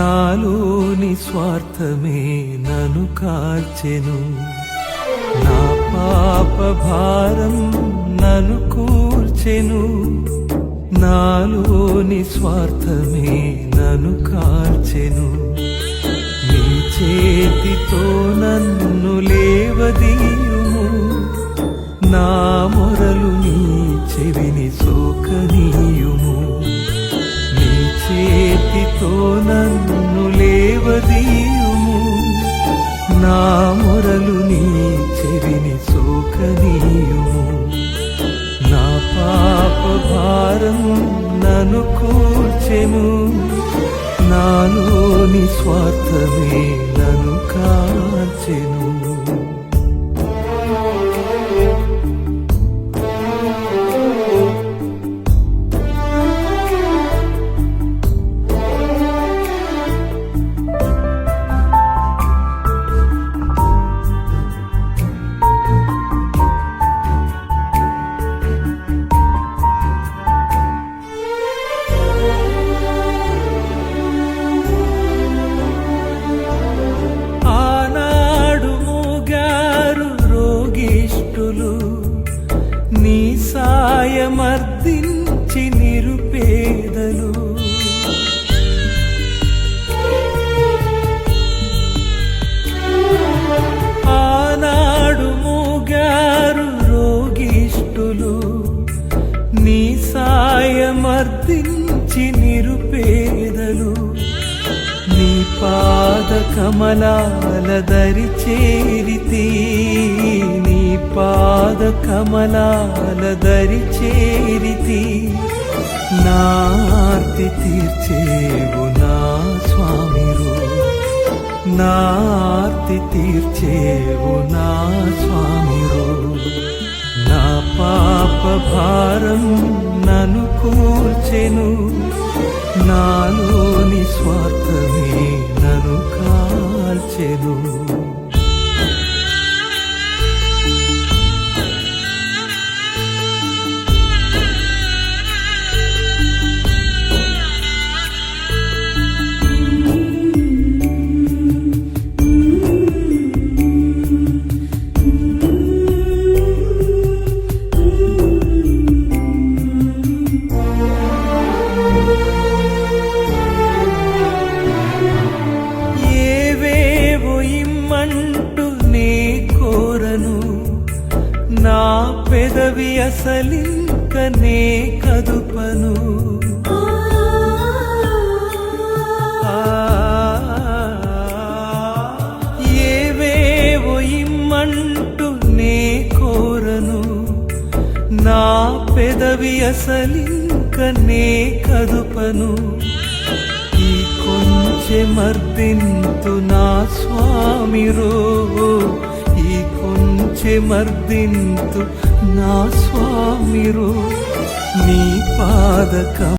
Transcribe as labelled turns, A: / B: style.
A: నాలోని స్వార్థమే నన్ను కాల్చెను, నా పాప భారం నన్ను కూర్చెను. నాలోని స్వార్థమే నన్ను కాల్చెను, నీ చేతితో నన్ను లేవదీయుము. నా మొరలు నీ చెవిని సోకనీయుము, నీ చేతితో నన్ను లేవదీయుము. నా మొరలు నీ చెవిని సోకనీయుము. నా పాప భారం నన్ను కూర్చెను, నాలోని స్వార్థమే నన్ను కాల్చెను. నీ సాయమర్దించి నిరుపేదలు, ఆనాడు మూగారు రోగిష్టులు. నీ సాయమర్దించి నిరుపేదలు, నీ పాద కమలాల దరి చేరితి, నీ పాద కమలాల దరి చేరితి. నార్తి తీర్చేవు నా స్వామిరో, నార్తి తీర్చేవు నా స్వామిరో. నా పాప భారం నన్ను కూర్చెను, నాలోని స్వార్థమే నన్ను కాల్చెను. నా పెదవి అసలింక నే కదుపను, ఏవేవో ఇమ్మంటూ నే కోరను. నా పెదవి అసలింక నే కదుపను. ఈ కొంచెమర్దింతు నా స్వామిరో, ఈ కొంచెమర్దింతు నా స్వామిరో. నీ పాదక